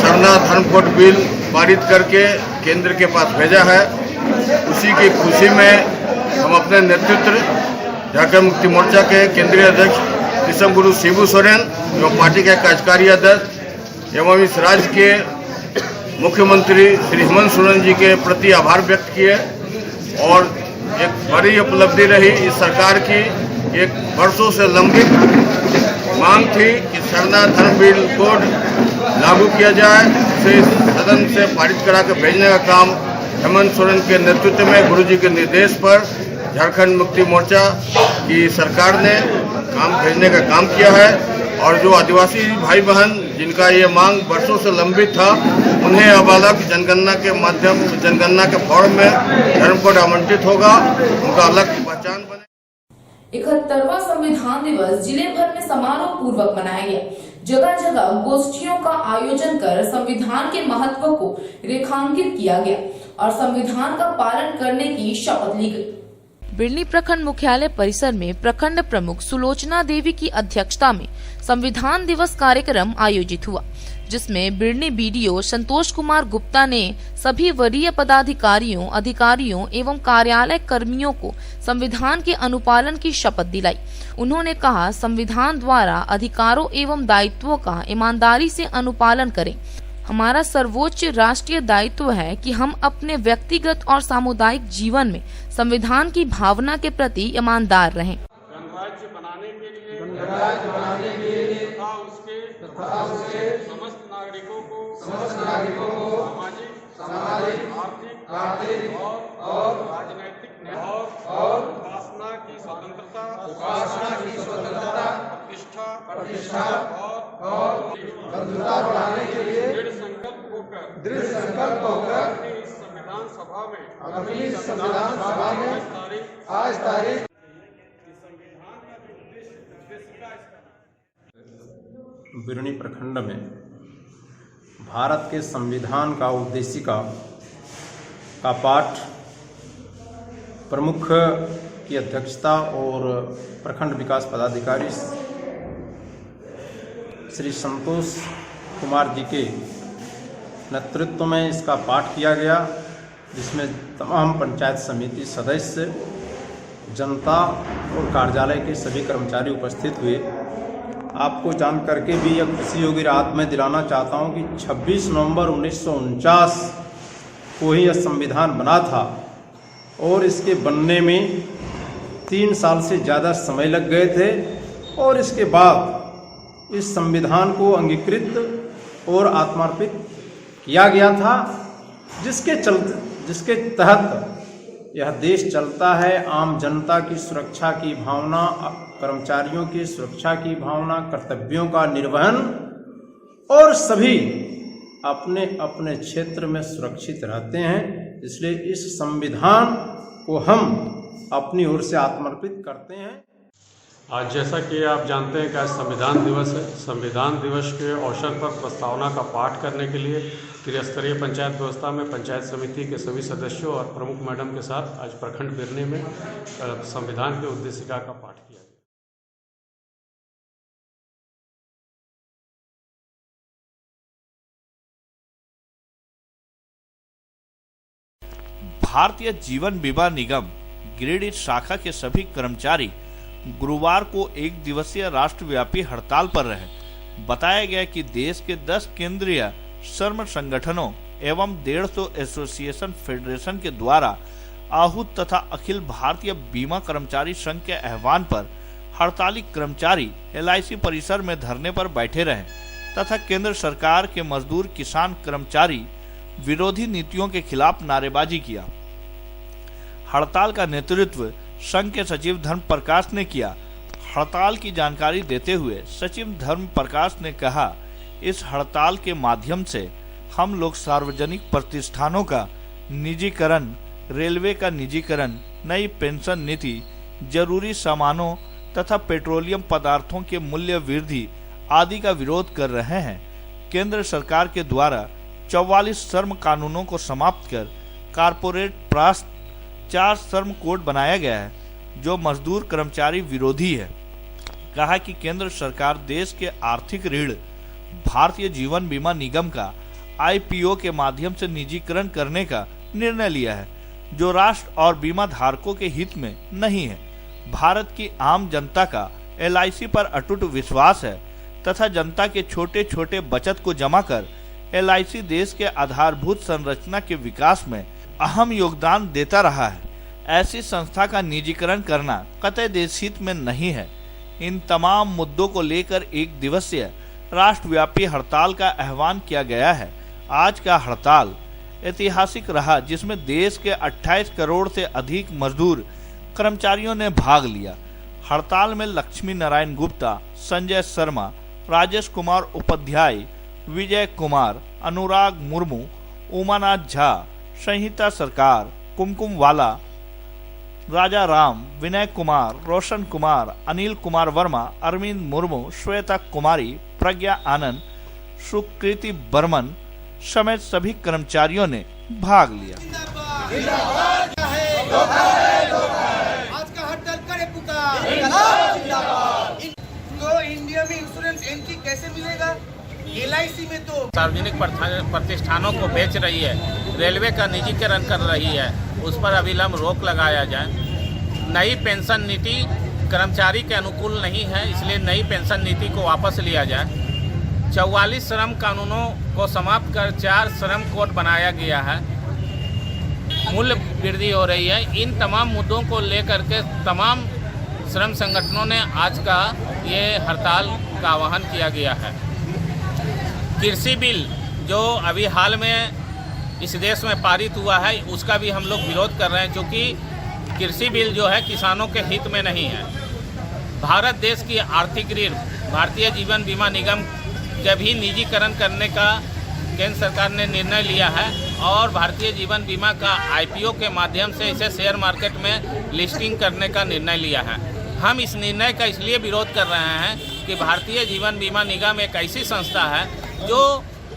सरना धर्म कोड बिल पारित करके केंद्र के पास भेजा है। उसी की खुशी में हम अपने नेतृत्व झारखंड मुक्ति मोर्चा के केंद्रीय अध्यक्ष कृष्ण गुरु शिबू सोरेन एवं पार्टी के कार्यकारी अध्यक्ष एवं इस राज्य के मुख्यमंत्री श्री हेमंत सोरेन जी के प्रति आभार व्यक्त किए। और एक बड़ी उपलब्धि रही इस सरकार की, एक वर्षों से लंबित मांग थी कि सरना धर्म बिल कोड लागू किया जाए, उसे सदन से पारित करा के भेजने का काम हेमंत सोरेन के नेतृत्व में गुरुजी के निर्देश पर झारखंड मुक्ति मोर्चा की सरकार ने काम भेजने का काम किया है। और जो आदिवासी भाई बहन जिनका ये मांग वर्षों से लंबित था, उन्हें अब अलग जनगणना के माध्यम जनगणना के फॉर्म में धर्म कोड आवंटित होगा, उनका अलग पहचान बने। 71वां संविधान दिवस जिले भर में समारोह पूर्वक मनाया गया। जगह जगह गोष्ठियों का आयोजन कर संविधान के महत्व को रेखांकित किया गया और संविधान का पालन करने की शपथ ली गई। बिरनी प्रखंड मुख्यालय परिसर में प्रखंड प्रमुख सुलोचना देवी की अध्यक्षता में संविधान दिवस कार्यक्रम आयोजित हुआ, जिसमें बिरनी बीडीओ संतोष कुमार गुप्ता ने सभी वरीय पदाधिकारियों, अधिकारियों एवं कार्यालय कर्मियों को संविधान के अनुपालन की शपथ दिलाई। उन्होंने कहा, संविधान द्वारा अधिकारों एवं दायित्वों का ईमानदारी से अनुपालन करें। हमारा सर्वोच्च राष्ट्रीय दायित्व है कि हम अपने व्यक्तिगत और सामुदायिक जीवन में संविधान की भावना के प्रति ईमानदार रहें। गणराज्य बनाने के लिए तथा उसके समस्त नागरिकों को सामाजिक, आर्थिक और राजनैतिक और उपासना की स्वतंत्रता, प्रतिष्ठा और बंधुता बढ़ाने के लिए दृढ़ संकल्प होकर अपनी इस संविधान सभा में आज तारीख बिरनी प्रखंड में भारत के संविधान का उद्देशिका का पाठ प्रमुख की अध्यक्षता और प्रखंड विकास पदाधिकारी श्री संतोष कुमार जी के नेतृत्व में इसका पाठ किया गया, जिसमें तमाम पंचायत समिति सदस्य, जनता और कार्यालय के सभी कर्मचारी उपस्थित हुए। आपको जान करके भी यह खुशी होगी, रात में दिलाना चाहता हूं कि 26 नवंबर 1949 को ही यह संविधान बना था और इसके बनने में 3 साल से ज़्यादा समय लग गए थे और इसके बाद इस संविधान को अंगीकृत और आत्मार्पित किया गया था, जिसके तहत यह देश चलता है। आम जनता की सुरक्षा की भावना, कर्मचारियों की सुरक्षा की भावना, कर्तव्यों का निर्वहन और सभी अपने अपने क्षेत्र में सुरक्षित रहते हैं। इसलिए इस संविधान को हम अपनी ओर से आत्मर्पित करते हैं। आज जैसा कि आप जानते हैं कि आज संविधान दिवस है। संविधान दिवस के अवसर पर प्रस्तावना का पाठ करने के लिए त्रिस्तरीय पंचायत व्यवस्था में पंचायत समिति के सभी सदस्यों और प्रमुख मैडम के साथ आज प्रखंड बिरनी में संविधान के उद्देशिका का पाठ किया। भारतीय जीवन बीमा निगम गिरिडीह शाखा के सभी कर्मचारी गुरुवार को 1 दिवसीय राष्ट्रव्यापी हड़ताल पर रहे। बताया गया कि देश के 10 केंद्रीय श्रम संगठनों एवं 150 एसोसिएशन फेडरेशन के द्वारा आहूत तथा अखिल भारतीय बीमा कर्मचारी संघ के आह्वान पर हड़ताली कर्मचारी LIC परिसर में धरने पर बैठे रहे तथा केंद्र सरकार के मजदूर किसान कर्मचारी विरोधी नीतियों के खिलाफ नारेबाजी किया। हड़ताल का नेतृत्व संघ के सचिव धर्म प्रकाश ने किया। हड़ताल की जानकारी देते हुए सचिव धर्म प्रकाश ने कहा, इस हड़ताल के माध्यम से हम लोग सार्वजनिक प्रतिष्ठानों का निजीकरण, रेलवे का निजीकरण, नई पेंशन नीति, जरूरी सामानों तथा पेट्रोलियम पदार्थों के मूल्य वृद्धि आदि का विरोध कर रहे हैं। केंद्र सरकार के द्वारा 44 श्रम कानूनों को समाप्त कर कारपोरेट परास्त 4 श्रम कोड बनाया गया है, जो मजदूर कर्मचारी विरोधी है। कहा कि केंद्र सरकार देश के आर्थिक ऋण भारतीय जीवन बीमा निगम का IPO के माध्यम से निजीकरण करने का निर्णय लिया है, जो राष्ट्र और बीमा धारकों के हित में नहीं है। भारत की आम जनता का LIC पर अटूट विश्वास है तथा जनता के छोटे छोटे बचत को जमा कर LIC देश के आधारभूत संरचना के विकास में अहम योगदान देता रहा है। ऐसी संस्था का निजीकरण करना कतई देशहित में नहीं है। इन तमाम मुद्दों को लेकर एक दिवसीय राष्ट्रव्यापी हड़ताल का आह्वान किया गया है। आज का हड़ताल ऐतिहासिक रहा, जिसमें देश के 28 करोड़ से अधिक मजदूर कर्मचारियों ने भाग लिया। हड़ताल में लक्ष्मी नारायण गुप्ता, संजय शर्मा, राजेश कुमार उपाध्याय, विजय कुमार, अनुराग मुर्मू, उमानाथ झा, संहिता सरकार, कुमकुम वाला, राजा राम, विनय कुमार, रोशन कुमार, अनिल कुमार वर्मा, अरविंद मुर्मू, श्वेता कुमारी, प्रज्ञा आनंद, सुकृति बर्मन समेत सभी कर्मचारियों ने भाग लिया। आज का हड़ताल करे पुकार। तो इंडिया में इंश्योरेंस एंट्री कैसे मिलेगा? LIC में तो सार्वजनिक प्रतिष्ठानों को बेच रही है, रेलवे का निजीकरण कर रही है, उस पर अविलंब रोक लगाया जाए। नई पेंशन नीति कर्मचारी के अनुकूल नहीं है, इसलिए नई पेंशन नीति को वापस लिया जाए। 44 श्रम कानूनों को समाप्त कर 4 श्रम कोड बनाया गया है। मूल्य वृद्धि हो रही है। इन तमाम मुद्दों को लेकर के तमाम श्रम संगठनों ने आज का ये हड़ताल का आह्वान किया गया है। कृषि बिल जो अभी हाल में इस देश में पारित हुआ है, उसका भी हम लोग विरोध कर रहे हैं, क्योंकि कृषि बिल जो है किसानों के हित में नहीं है। भारत देश की आर्थिक ऋण भारतीय जीवन बीमा निगम के भी निजीकरण करने का केंद्र सरकार ने निर्णय लिया है और भारतीय जीवन बीमा का IPO के माध्यम से इसे शेयर मार्केट में लिस्टिंग करने का निर्णय लिया है। हम इस निर्णय का इसलिए विरोध कर रहे हैं कि भारतीय जीवन बीमा निगम एक ऐसी संस्था है जो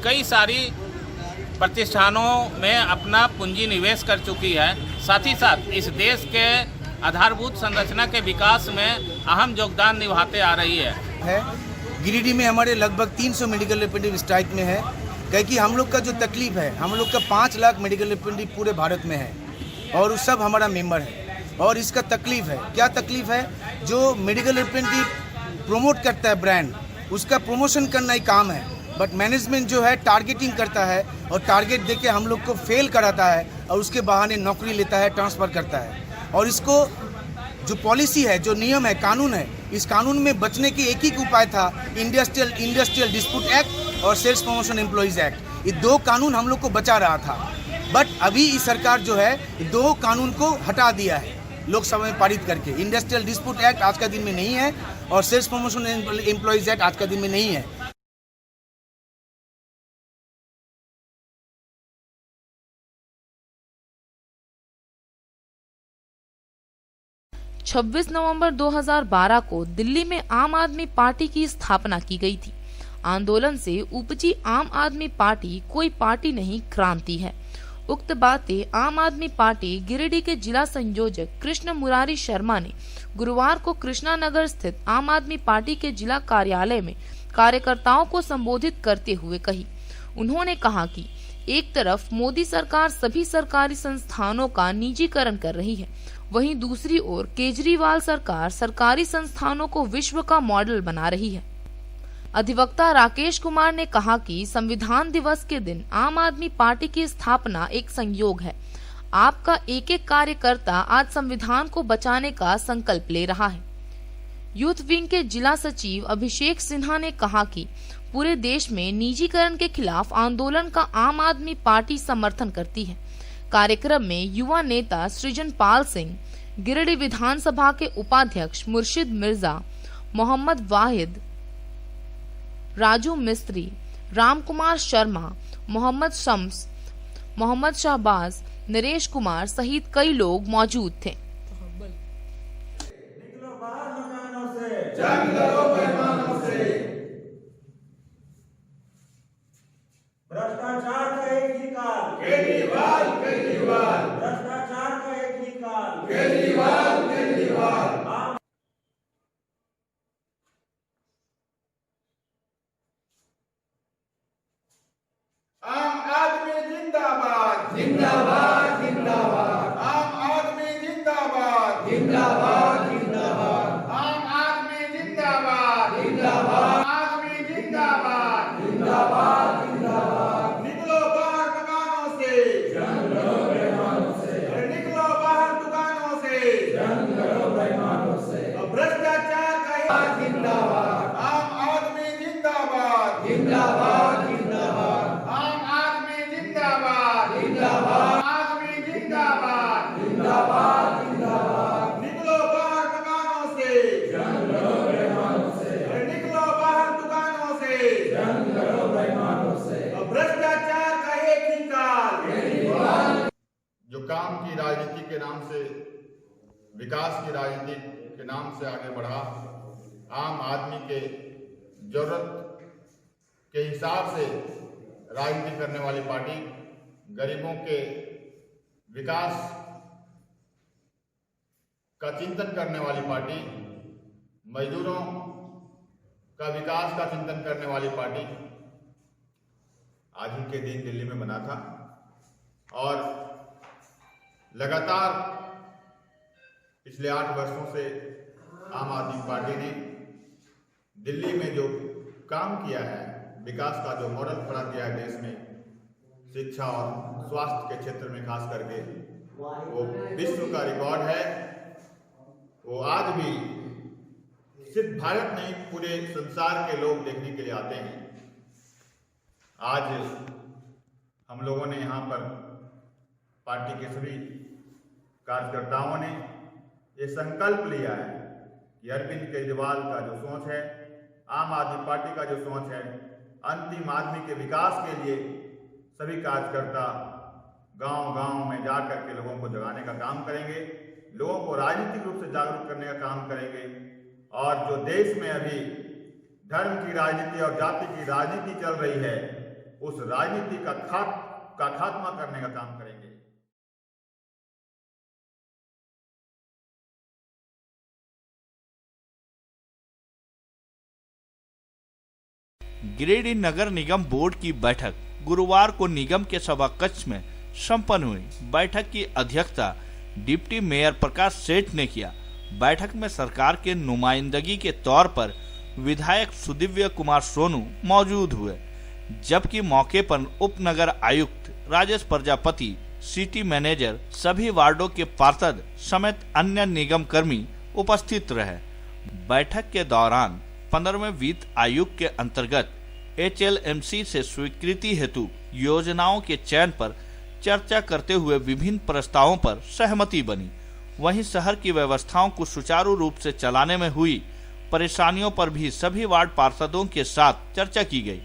कई सारी प्रतिष्ठानों में अपना पूंजी निवेश कर चुकी है, साथ ही साथ इस देश के आधारभूत संरचना के विकास में अहम योगदान निभाते आ रही है। गिरिडीह में हमारे लगभग 300 मेडिकल रिप्रेजेंटेटिव स्ट्राइक में है, क्योंकि हम लोग का जो तकलीफ है, हम लोग का 5 लाख मेडिकल रिप्रेजेंटेटिव पूरे भारत में है और उस सब हमारा मेंबर है और इसका तकलीफ है। क्या तकलीफ है? जो मेडिकल रिप्रेजेंटेटिव प्रमोट करता है ब्रांड, उसका प्रमोशन करना ही काम है, बट मैनेजमेंट जो है टारगेटिंग करता है और टारगेट देके हम लोग को फेल कराता है और उसके बहाने नौकरी लेता है, ट्रांसफ़र करता है। और इसको जो पॉलिसी है, जो नियम है, कानून है, इस कानून में बचने की एक ही उपाय था, इंडस्ट्रियल डिस्प्यूट एक्ट और सेल्स प्रमोशन एम्प्लॉयज़ एक्ट। ये 2 कानून हम लोग को बचा रहा था, बट अभी इस सरकार जो है 2 कानून को हटा दिया है लोकसभा में पारित करके। इंडस्ट्रियल डिस्प्यूट एक्ट आज का दिन में नहीं है और सेल्स प्रमोशन एम्प्लॉयज़ एक्ट आज का दिन में नहीं है। 26 नवंबर 2012 को दिल्ली में आम आदमी पार्टी की स्थापना की गई थी। आंदोलन से उपजी आम आदमी पार्टी कोई पार्टी नहीं, क्रांति है। उक्त बातें आम आदमी पार्टी गिरिडीह के जिला संयोजक कृष्ण मुरारी शर्मा ने गुरुवार को कृष्णा नगर स्थित आम आदमी पार्टी के जिला कार्यालय में कार्यकर्ताओं को संबोधित करते हुए कही। उन्होंने कहा कि एक तरफ मोदी सरकार सभी सरकारी संस्थानों का निजीकरण कर रही है, वहीं दूसरी ओर केजरीवाल सरकार सरकारी संस्थानों को विश्व का मॉडल बना रही है। अधिवक्ता राकेश कुमार ने कहा कि संविधान दिवस के दिन आम आदमी पार्टी की स्थापना एक संयोग है। आपका एक एक कार्यकर्ता आज संविधान को बचाने का संकल्प ले रहा है। यूथ विंग के जिला सचिव अभिषेक सिन्हा ने कहा कि पूरे देश में निजीकरण के खिलाफ आंदोलन का आम आदमी पार्टी समर्थन करती है। कार्यक्रम में युवा नेता सृजन पाल सिंह, गिरिडीह विधानसभा के उपाध्यक्ष मुर्शिद मिर्जा मोहम्मद वाहिद, राजू मिस्त्री, राम कुमार शर्मा, मोहम्मद शम्स, मोहम्मद शहबाज, नरेश कुमार सहित कई लोग मौजूद थे। भ्रष्टाचार का एक ही काल केजरीवाल, केजरीवाल। भ्रष्टाचार का एक ही काल केजरीवाल, केजरीवाल। आम आदमी जिंदाबाद, जिंदाबाद, जिंदाबाद। आम आदमी जिंदाबाद, जिंदाबाद, जिंदाबाद। आम आदमी जिंदाबाद, जिंदाबाद। आदमी जिंदाबाद, जिंदाबाद, जिंदाबाद। निकलो बाहर दुकानों से, जंग करो बेईमानों से। निकलो बाहर दुकानों से, जंग करो बेईमानों से। भ्रष्टाचार का जिंदाबाद। आम आदमी जिंदाबाद, जिंदाबाद, जिंदाबाद। आम आदमी जिंदाबाद, जिंदाबाद। आदमी जिंदाबाद, जिंदाबाद, जिंदाबाद। निकलो बाहर दुकानों से, जंग करो बेईमानों से। निकलो बाहर दुकानों से, जंग करो बेईमानों से। भ्रष्टाचार का एक ही काल जो काम की राजनीति के नाम से, विकास की राजनीति के नाम से आगे बढ़ा, आम आदमी के जरूरत के हिसाब से राजनीति करने वाली पार्टी, गरीबों के विकास का चिंतन करने वाली पार्टी, मजदूरों का विकास का चिंतन करने वाली पार्टी आज ही के दिन दिल्ली में बना था और लगातार पिछले 8 वर्षों से आम आदमी पार्टी ने दिल्ली में जो काम किया है, विकास का जो मॉडल खड़ा किया है देश में, शिक्षा और स्वास्थ्य के क्षेत्र में खास करके, वो विश्व का रिकॉर्ड है। वो आज भी सिर्फ भारत नहीं, पूरे संसार के लोग देखने के लिए आते हैं। आज हम लोगों ने यहाँ पर पार्टी के सभी कार्यकर्ताओं ने ये संकल्प लिया है कि अरविंद केजरीवाल का जो सोच है, आम आदमी पार्टी का जो सोच है, अंतिम आदमी के विकास के लिए सभी कार्यकर्ता गांव-गांव में जाकर के लोगों को जगाने का काम करेंगे, लोगों को राजनीतिक रूप से जागरूक करने का काम करेंगे और जो देश में अभी धर्म की राजनीति और जाति की राजनीति चल रही है, उस राजनीति का खात्मा करने का काम करेंगे। गिरिडीह नगर निगम बोर्ड की बैठक गुरुवार को निगम के सभा कक्ष में संपन्न हुई। बैठक की अध्यक्षता डिप्टी मेयर प्रकाश सेठ ने किया। बैठक में सरकार के नुमाइंदगी के तौर पर विधायक सुदिव्य कुमार सोनू मौजूद हुए, जबकि मौके पर उप नगर आयुक्त राजेश प्रजापति, सिटी मैनेजर, सभी वार्डों के पार्षद समेत अन्य निगम कर्मी उपस्थित रहे। बैठक के दौरान 15वें वित्त आयोग के अंतर्गत HLMC से स्वीकृति हेतु योजनाओं के चयन पर चर्चा करते हुए विभिन्न प्रस्तावों पर सहमति बनी। वहीं शहर की व्यवस्थाओं को सुचारू रूप से चलाने में हुई परेशानियों पर भी सभी वार्ड पार्षदों के साथ चर्चा की गई।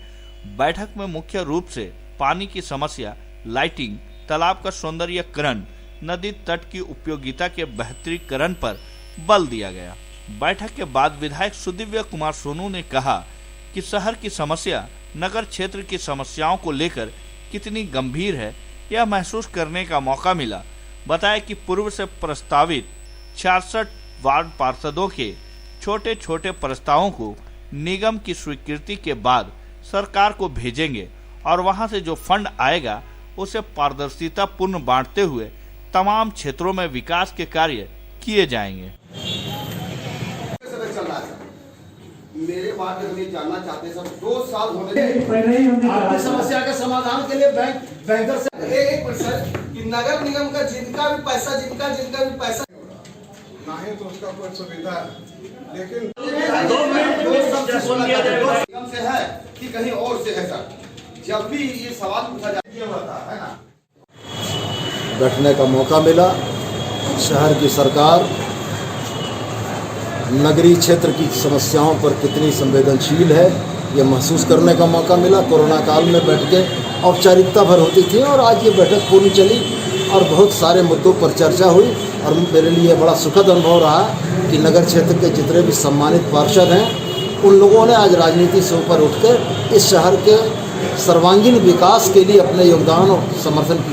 बैठक में मुख्य रूप से पानी की समस्या, लाइटिंग, तालाब का सौंदर्यीकरण, नदी तट की उपयोगिता के बेहतरीकरण पर बल दिया गया। बैठक के बाद विधायक सुदिव्य कुमार सोनू ने कहा कि शहर की समस्या नगर क्षेत्र की समस्याओं को लेकर कितनी गंभीर है, यह महसूस करने का मौका मिला। बताया कि पूर्व से प्रस्तावित 66 वार्ड पार्षदों के छोटे छोटे प्रस्तावों को निगम की स्वीकृति के बाद सरकार को भेजेंगे और वहां से जो फंड आएगा उसे पारदर्शिता पूर्ण बांटते हुए तमाम क्षेत्रों में विकास के कार्य किए जाएंगे। मेरे बात में जानना चाहते हैं, सब 2 साल होने आपकी समस्या के समाधान के लिए बैंकर से एक प्रश्न कि नगर निगम का जिनका भी पैसा नहीं तो उसका कोई सुविधा, लेकिन निगम से है कि कहीं और से है सर, जब भी ये सवाल पूछा जाता है ना, बैठने का मौका मिला। शहर की सरकार नगरीय क्षेत्र की समस्याओं पर कितनी संवेदनशील है ये महसूस करने का मौका मिला। कोरोना काल में बैठ के औपचारिकता भर होती थी और आज ये बैठक पूरी चली और बहुत सारे मुद्दों पर चर्चा हुई और मेरे लिए बड़ा सुखद अनुभव रहा कि नगर क्षेत्र के जितने भी सम्मानित पार्षद हैं उन लोगों ने आज राजनीति से ऊपर उठकर इस शहर के सर्वांगीण विकास के लिए अपने योगदान और समर्थन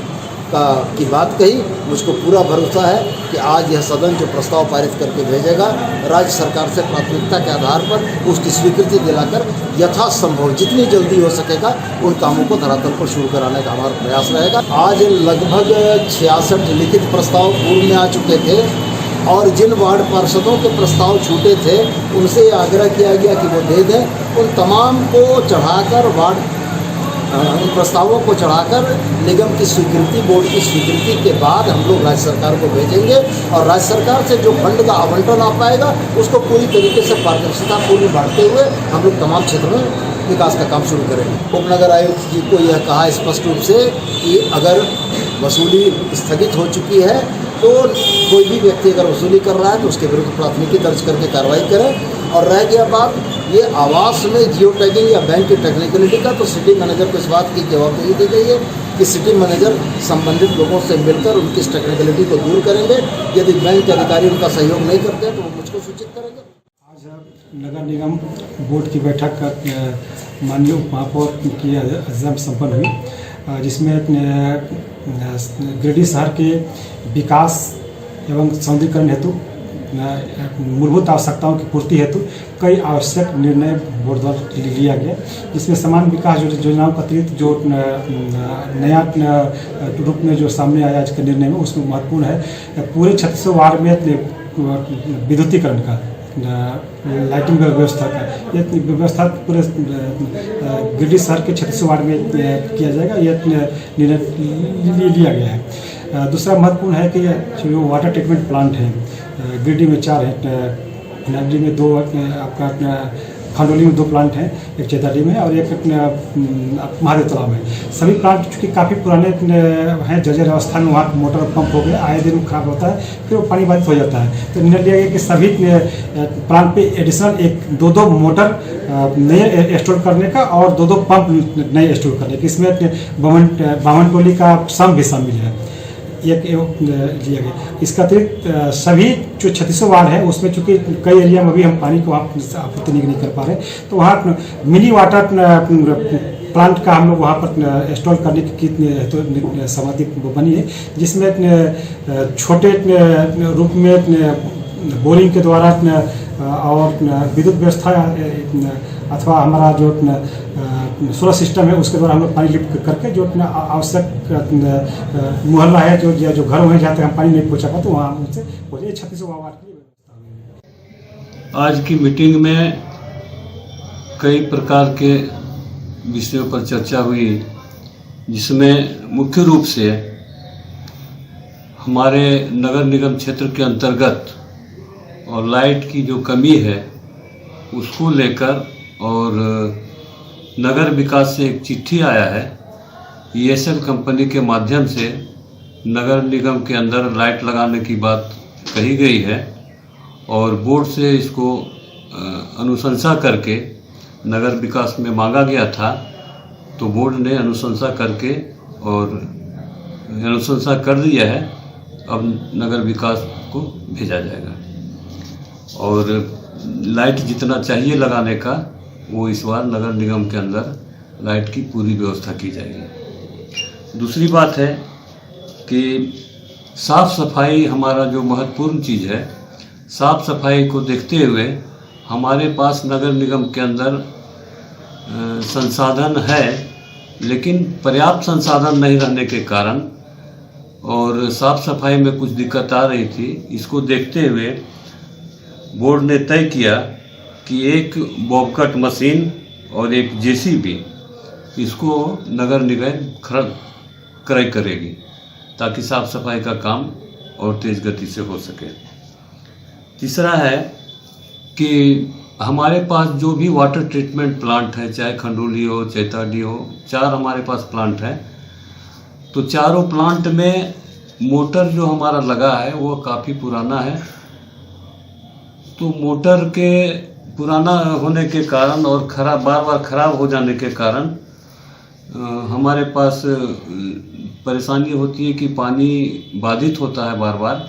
की बात कही। मुझको पूरा भरोसा है कि आज यह सदन जो प्रस्ताव पारित करके भेजेगा राज्य सरकार से प्राथमिकता के आधार पर उसकी स्वीकृति दिलाकर यथासंभव जितनी जल्दी हो सकेगा उन कामों को धरातल पर शुरू कराने का हमारा प्रयास रहेगा। आज लगभग 66 लिखित प्रस्ताव पूर्व में आ चुके थे और जिन वार्ड पार्षदों के प्रस्ताव छूटे थे उनसे आग्रह किया गया कि वो दे दें। उन तमाम को चढ़ाकर उन प्रस्तावों को चढ़ाकर निगम की स्वीकृति, बोर्ड की स्वीकृति के बाद हम लोग राज्य सरकार को भेजेंगे और राज्य सरकार से जो फंड का आवंटन आ पाएगा उसको पूरी तरीके से पारदर्शिता पूरी बांटते हुए हम लोग तमाम क्षेत्रों में विकास का काम शुरू करेंगे। उपनगर आयुक्त जी को यह कहा स्पष्ट रूप से कि अगर वसूली स्थगित हो चुकी है तो कोई भी व्यक्ति अगर वसूली कर रहा है तो उसके विरुद्ध प्राथमिकी दर्ज करके कार्रवाई करें। और रह गया बात ये आवास में जियो टैगिंग या बैंक की टेक्निकलिटी का, तो सिटी मैनेजर को इस बात की जवाबदेही दी गई है कि सिटी मैनेजर संबंधित लोगों से मिलकर उनकी इस टेक्निकलिटी को दूर करेंगे। यदि बैंक के अधिकारी उनका सहयोग नहीं करते हैं तो वो मुझको सूचित करेंगे। आज नगर निगम बोर्ड की बैठक माननीय महापौर की अध्यक्षता में संपन्न हुई, जिसमें गिरिडीह शहर के विकास एवं सौंदर्यीकरण हेतु मूलभूत आवश्यकताओं की पूर्ति हेतु कई आवश्यक निर्णय बोर्ड द्वारा लिया गया, जिसमें समान विकास योजनाओं का अतिरिक्त जो नया रूप में जो सामने आया आज के निर्णय में उसमें महत्वपूर्ण है पूरे 36 वार्ड में विद्युतीकरण का, लाइटिंग व्यवस्था का ये व्यवस्था पूरे गिरिडीह शहर के 36 वार्ड में किया जाएगा। यह निर्णय लिया गया है। दूसरा महत्वपूर्ण है कि जो वाटर ट्रीटमेंट प्लांट है गिरिडीह में 4 है, नगरी में 2, आपका खंडोली में 2 प्लांट हैं, एक चेताडी में और एक महादेव तालाब में। सभी प्लांट चूँकि काफ़ी पुराने हैं, जर्जर अवस्था में, वहाँ मोटर पंप हो गए, आए दिन खराब होता है, फिर वो पानी बाधित हो जाता है। तो निर्णय लिया गया कि सभी प्लांट पे एडिशनल 2-2 मोटर नए इंस्टॉल करने का और 2-2 पंप नए इंस्टॉल करने का। इसमें बामन टोली का सम भी शामिल है, एक लिया गया। इसका अतिरिक्त सभी जो 36 वार्ड है उसमें चूँकि कई एरिया में भी हम पानी को आपूर्ति नहीं कर पा रहे, तो वहाँ मिनी वाटर प्लांट का हम लोग वहाँ पर इंस्टॉल करने की तो सहमति बनी है, जिसमें छोटे रूप में बोरिंग के द्वारा और विद्युत व्यवस्था अथवा हमारा जो सोलर सिस्टम है उसके द्वारा हम लोग पानी लिफ्ट करके जो आवश्यक मोहल्ला है जो घर हुए जहाँ तक हम पानी नहीं पहुँचा पाते वहाँ उनसे पहुँचे। 36 वार्ड की व्यवस्था। आज की मीटिंग में कई प्रकार के विषयों पर चर्चा हुई, जिसमें मुख्य रूप से हमारे नगर निगम क्षेत्र के अंतर्गत और लाइट की जो कमी है उसको लेकर और नगर विकास से एक चिट्ठी आया है ESL कंपनी के माध्यम से नगर निगम के अंदर लाइट लगाने की बात कही गई है और बोर्ड से इसको अनुशंसा करके नगर विकास में मांगा गया था, तो बोर्ड ने अनुशंसा करके और अनुशंसा कर दिया है। अब नगर विकास को भेजा जाएगा और लाइट जितना चाहिए लगाने का वो इस बार नगर निगम के अंदर लाइट की पूरी व्यवस्था की जाएगी। दूसरी बात है कि साफ़ सफाई हमारा जो महत्वपूर्ण चीज़ है, साफ़ सफाई को देखते हुए हमारे पास नगर निगम के अंदर संसाधन है, लेकिन पर्याप्त संसाधन नहीं रहने के कारण और साफ़ सफाई में कुछ दिक्कत आ रही थी। इसको देखते हुए बोर्ड ने तय किया कि एक बॉबकट मशीन और एक JCB इसको नगर निगम क्रय करेगी ताकि साफ़ सफाई का काम और तेज़ गति से हो सके। तीसरा है कि हमारे पास जो भी वाटर ट्रीटमेंट प्लांट है, चाहे खंडोली हो, चैताडी हो, 4 हमारे पास प्लांट है, तो चारों प्लांट में मोटर जो हमारा लगा है वो काफ़ी पुराना है। तो मोटर के पुराना होने के कारण और बार बार खराब हो जाने के कारण हमारे पास परेशानी होती है कि पानी बाधित होता है बार बार।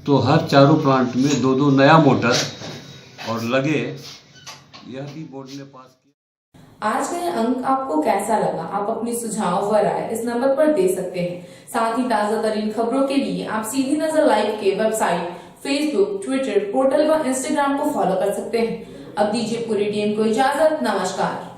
तो हर चारों प्लांट में 2-2 नया मोटर और लगे, यह भी बोर्ड ने पास किया। आज का यह अंक आपको कैसा लगा? आप अपनी सुझाव व राय इस नंबर पर दे सकते हैं। साथ ही ताजा तरीन खबरों के लिए आप सीधी नजर लाइव के वेबसाइट, फेसबुक, ट्विटर, पोर्टल व इंस्टाग्राम को फॉलो कर सकते हैं। अब दीजिए पूरी टीम को इजाजत। नमस्कार।